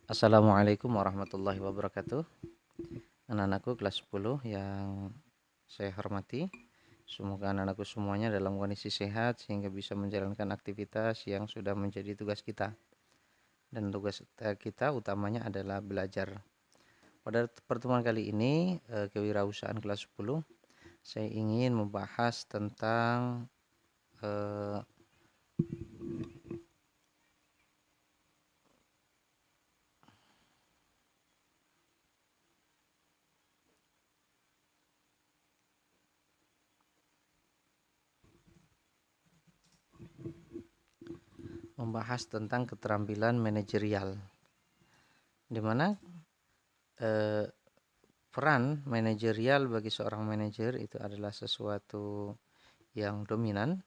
Assalamualaikum warahmatullahi wabarakatuh. Anak-anakku kelas 10 yang saya hormati, semoga anak-anakku semuanya dalam kondisi sehat sehingga bisa menjalankan aktivitas yang sudah menjadi tugas kita. Dan tugas kita utamanya adalah belajar. Pada pertemuan kali ini, kewirausahaan kelas 10, saya ingin membahas tentang keterampilan manajerial, di mana peran manajerial bagi seorang manajer itu adalah sesuatu yang dominan,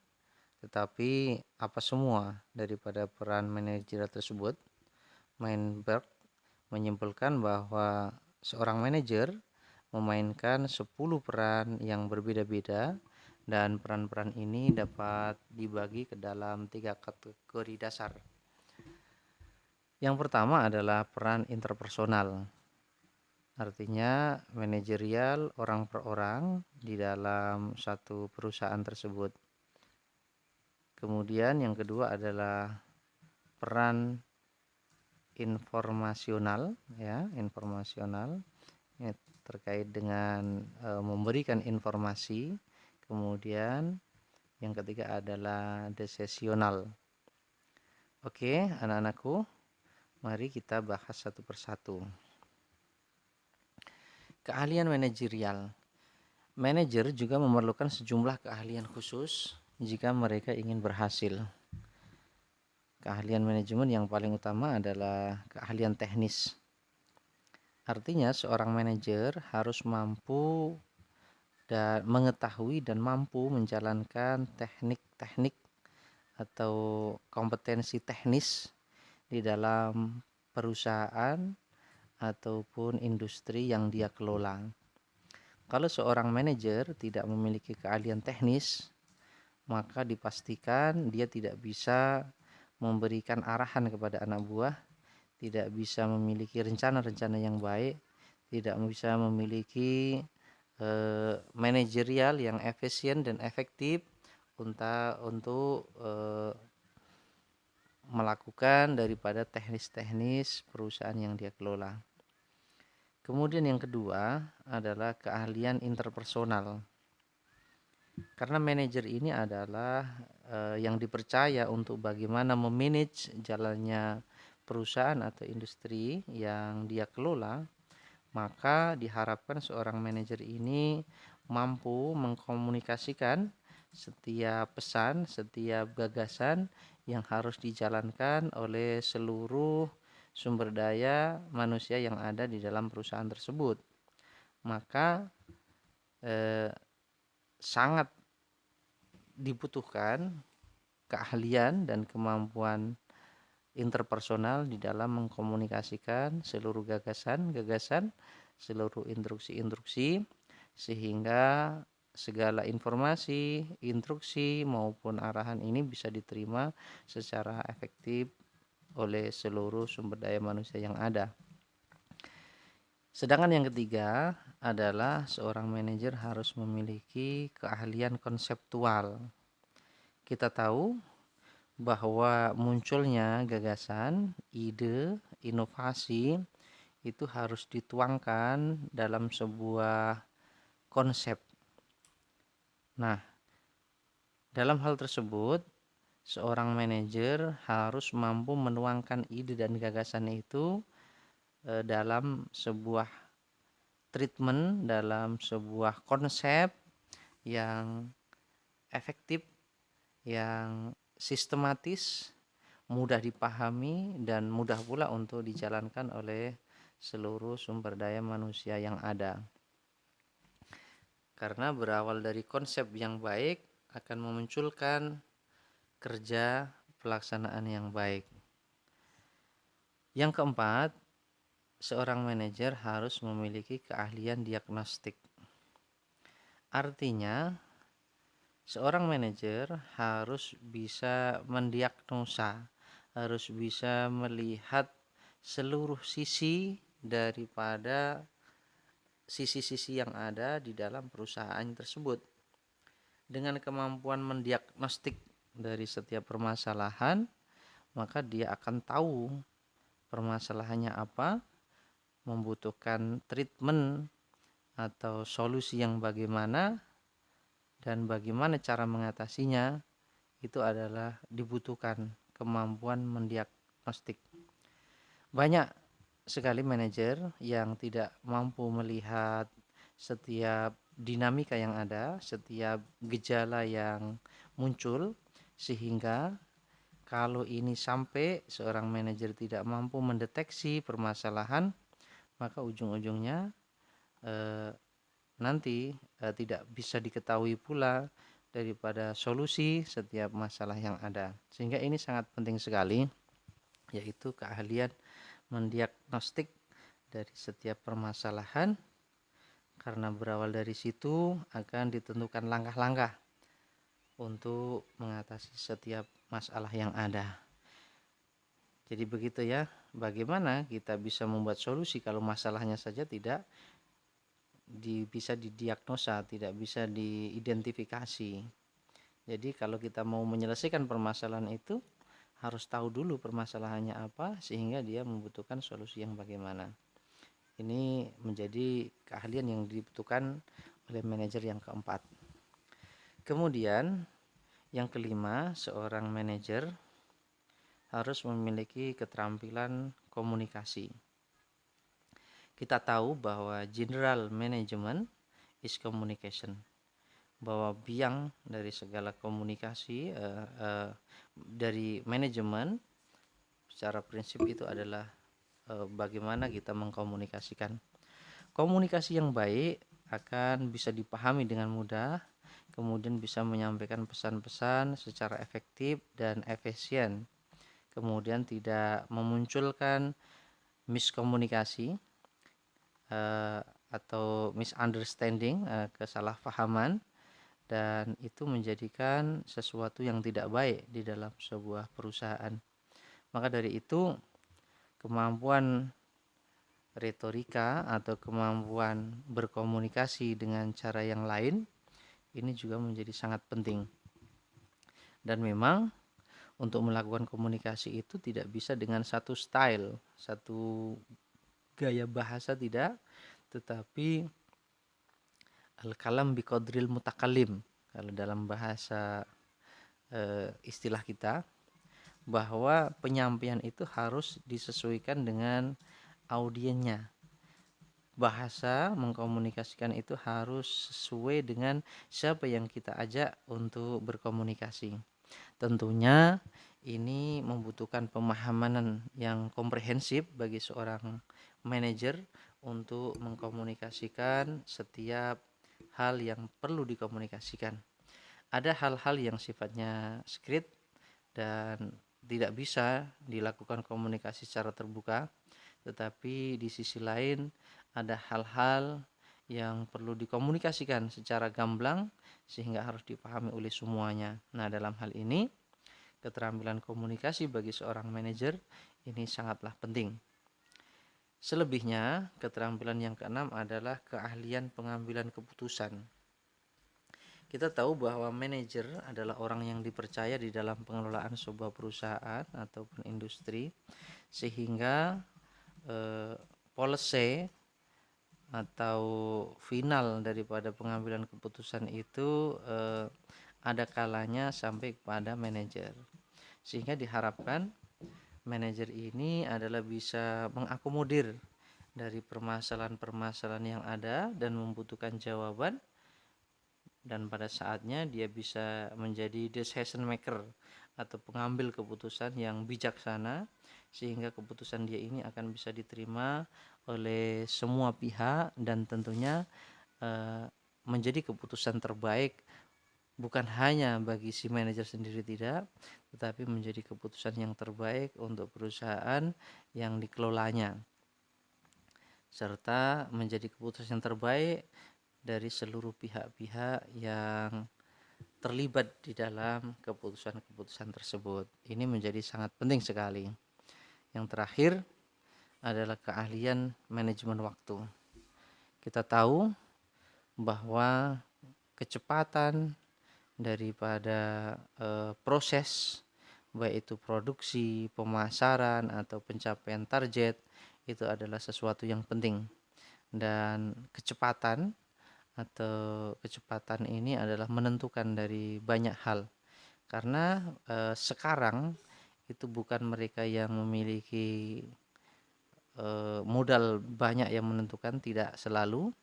tetapi apa semua daripada peran manajerial tersebut? Meinberg menyimpulkan bahwa seorang manajer memainkan 10 peran yang berbeda-beda, dan peran-peran ini dapat dibagi ke dalam 3 kategori dasar. Yang pertama adalah peran interpersonal. Artinya manajerial orang per orang di dalam satu perusahaan tersebut. Kemudian yang kedua adalah peran informasional, informasional terkait dengan memberikan informasi. Kemudian yang ketiga adalah desesional. Oke, anak-anakku, mari kita bahas satu persatu. Keahlian manajerial. Manajer juga memerlukan sejumlah keahlian khusus jika mereka ingin berhasil. Keahlian manajemen yang paling utama adalah keahlian teknis. Artinya seorang manajer harus mampu dan mengetahui dan mampu menjalankan teknik-teknik atau kompetensi teknis di dalam perusahaan ataupun industri yang dia kelola. Kalau seorang manajer tidak memiliki keahlian teknis, maka dipastikan dia tidak bisa memberikan arahan kepada anak buah, tidak bisa memiliki rencana-rencana yang baik, tidak bisa memiliki manajerial yang efisien dan efektif untuk melakukan daripada teknis-teknis perusahaan yang dia kelola. Kemudian yang kedua adalah keahlian interpersonal. Karena manajer ini adalah yang dipercaya untuk bagaimana memanage jalannya perusahaan atau industri yang dia kelola, maka diharapkan seorang manajer ini mampu mengkomunikasikan setiap pesan, setiap gagasan yang harus dijalankan oleh seluruh sumber daya manusia yang ada di dalam perusahaan tersebut. Maka sangat dibutuhkan keahlian dan kemampuan interpersonal di dalam mengkomunikasikan seluruh gagasan-gagasan, seluruh instruksi-instruksi, sehingga segala informasi, instruksi maupun arahan ini bisa diterima secara efektif oleh seluruh sumber daya manusia yang ada. Sedangkan yang ketiga adalah seorang manajer harus memiliki keahlian konseptual. Kita tahu bahwa munculnya gagasan, ide, inovasi itu harus dituangkan dalam sebuah konsep. Nah, dalam hal tersebut seorang manajer harus mampu menuangkan ide dan gagasan itu dalam sebuah treatment, dalam sebuah konsep yang efektif, yang sistematis, mudah dipahami, dan mudah pula untuk dijalankan oleh seluruh sumber daya manusia yang ada. Karena berawal dari konsep yang baik akan memunculkan kerja pelaksanaan yang baik. Yang keempat, seorang manajer harus memiliki keahlian diagnostik. Artinya, seorang manajer harus bisa mendiagnosa harus bisa melihat seluruh sisi daripada sisi-sisi yang ada di dalam perusahaan tersebut. Dengan kemampuan mendiagnostik dari setiap permasalahan, maka dia akan tahu permasalahannya apa, membutuhkan treatment atau solusi yang bagaimana, dan bagaimana cara mengatasinya. Itu adalah dibutuhkan kemampuan mendiagnostik. Banyak sekali manajer yang tidak mampu melihat setiap dinamika yang ada, setiap gejala yang muncul, sehingga kalau ini sampai seorang manajer tidak mampu mendeteksi permasalahan, maka ujung-ujungnya eh, nanti tidak bisa diketahui pula daripada solusi setiap masalah yang ada. Sehingga ini sangat penting sekali, yaitu keahlian mendiagnostik dari setiap permasalahan, karena berawal dari situ akan ditentukan langkah-langkah untuk mengatasi setiap masalah yang ada. Jadi begitu ya, bagaimana kita bisa membuat solusi kalau masalahnya saja tidak bisa didiagnosa, tidak bisa diidentifikasi. Jadi kalau kita mau menyelesaikan permasalahan itu, harus tahu dulu permasalahannya apa, sehingga dia membutuhkan solusi yang bagaimana. Ini menjadi keahlian yang dibutuhkan oleh manajer yang keempat. Kemudian yang kelima, seorang manajer harus memiliki keterampilan komunikasi. Kita tahu bahwa general management is communication, bahwa biang dari segala komunikasi dari manajemen secara prinsip itu adalah bagaimana kita mengkomunikasikan. Komunikasi yang baik akan bisa dipahami dengan mudah, kemudian bisa menyampaikan pesan-pesan secara efektif dan efisien, kemudian tidak memunculkan miskomunikasi atau misunderstanding, kesalahpahaman, dan itu menjadikan sesuatu yang tidak baik di dalam sebuah perusahaan. Maka dari itu, kemampuan retorika atau kemampuan berkomunikasi dengan cara yang lain ini juga menjadi sangat penting. Dan memang untuk melakukan komunikasi itu tidak bisa dengan satu style, satu gaya bahasa, tidak, tetapi al-kalam biqadril mutakalim kalau dalam bahasa istilah kita, bahwa penyampaian itu harus disesuaikan dengan audiennya. Bahasa mengkomunikasikan itu harus sesuai dengan siapa yang kita ajak untuk berkomunikasi. Tentunya ini membutuhkan pemahaman yang komprehensif bagi seorang manajer untuk mengkomunikasikan setiap hal yang perlu dikomunikasikan. Ada hal-hal yang sifatnya script dan tidak bisa dilakukan komunikasi secara terbuka, tetapi di sisi lain ada hal-hal yang perlu dikomunikasikan secara gamblang sehingga harus dipahami oleh semuanya. Nah, dalam hal ini keterampilan komunikasi bagi seorang manajer ini sangatlah penting. Selebihnya, keterampilan yang keenam adalah keahlian pengambilan keputusan. Kita tahu bahwa manajer adalah orang yang dipercaya di dalam pengelolaan sebuah perusahaan ataupun industri, sehingga policy atau final daripada pengambilan keputusan itu ada kalanya sampai kepada manajer. Sehingga diharapkan manajer ini adalah bisa mengakomodir dari permasalahan-permasalahan yang ada dan membutuhkan jawaban, dan pada saatnya dia bisa menjadi decision maker atau pengambil keputusan yang bijaksana, sehingga keputusan dia ini akan bisa diterima oleh semua pihak dan tentunya menjadi keputusan terbaik bukan hanya bagi si manajer sendiri, tidak, tetapi menjadi keputusan yang terbaik untuk perusahaan yang dikelolanya, serta menjadi keputusan yang terbaik dari seluruh pihak-pihak yang terlibat di dalam keputusan-keputusan tersebut. Ini menjadi sangat penting sekali. Yang terakhir adalah keahlian manajemen waktu. Kita tahu bahwa kecepatan daripada proses baik itu produksi, pemasaran atau pencapaian target itu adalah sesuatu yang penting, dan kecepatan ini adalah menentukan dari banyak hal, karena sekarang itu bukan mereka yang memiliki modal banyak yang menentukan, tidak selalu,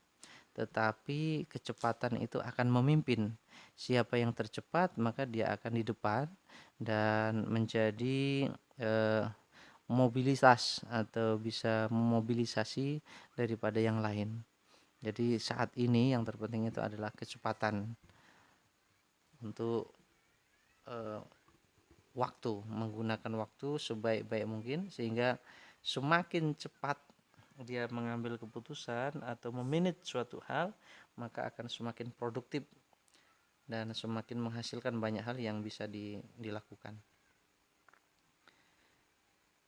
tetapi kecepatan itu akan memimpin. Siapa yang tercepat maka dia akan di depan dan menjadi mobilitas atau bisa memobilisasi daripada yang lain. Jadi saat ini yang terpenting itu adalah kecepatan untuk waktu, menggunakan waktu sebaik-baik mungkin, sehingga semakin cepat dia mengambil keputusan atau memanage suatu hal, maka akan semakin produktif dan semakin menghasilkan banyak hal yang bisa dilakukan.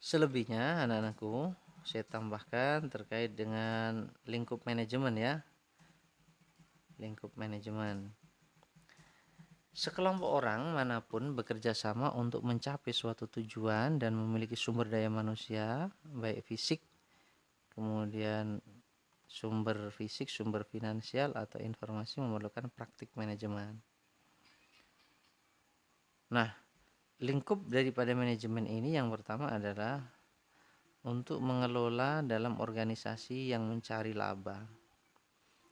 Selebihnya anak-anakku, saya tambahkan terkait dengan lingkup manajemen ya. Lingkup manajemen. Sekelompok orang manapun bekerja sama untuk mencapai suatu tujuan dan memiliki sumber daya manusia, baik fisik, kemudian sumber fisik, sumber finansial, atau informasi, memerlukan praktik manajemen. Nah, lingkup daripada manajemen ini yang pertama adalah untuk mengelola dalam organisasi yang mencari laba.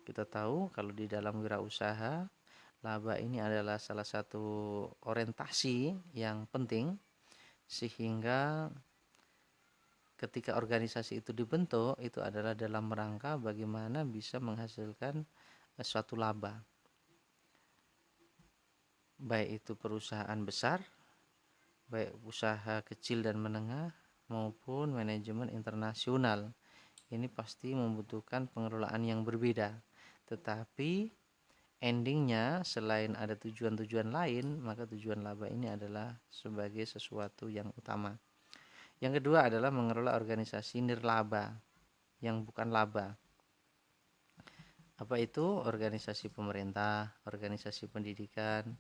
Kita tahu kalau di dalam wirausaha, laba ini adalah salah satu orientasi yang penting, sehingga ketika organisasi itu dibentuk, itu adalah dalam rangka bagaimana bisa menghasilkan suatu laba. Baik itu perusahaan besar, baik usaha kecil dan menengah, maupun manajemen internasional. Ini pasti membutuhkan pengelolaan yang berbeda. Tetapi endingnya selain ada tujuan-tujuan lain, maka tujuan laba ini adalah sebagai sesuatu yang utama. Yang kedua adalah mengelola organisasi nirlaba yang bukan laba. Apa itu? Organisasi pemerintah, organisasi pendidikan,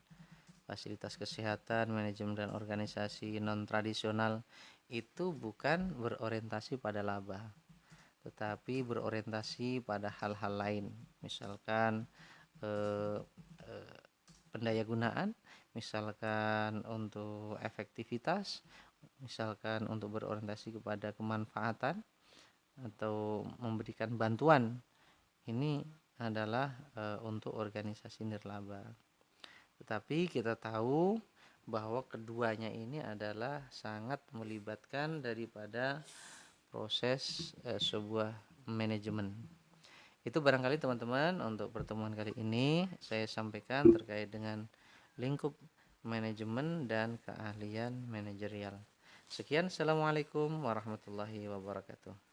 fasilitas kesehatan, manajemen dan organisasi non-tradisional itu bukan berorientasi pada laba, tetapi berorientasi pada hal-hal lain. Misalkan pendayagunaan, misalkan untuk efektivitas, misalkan untuk berorientasi kepada kemanfaatan atau memberikan bantuan. Ini adalah untuk organisasi nirlaba. Tetapi kita tahu bahwa keduanya ini adalah sangat melibatkan daripada proses sebuah manajemen. Itu barangkali teman-teman untuk pertemuan kali ini saya sampaikan terkait dengan lingkup manajemen dan keahlian manajerial. Sekian, assalamualaikum warahmatullahi wabarakatuh.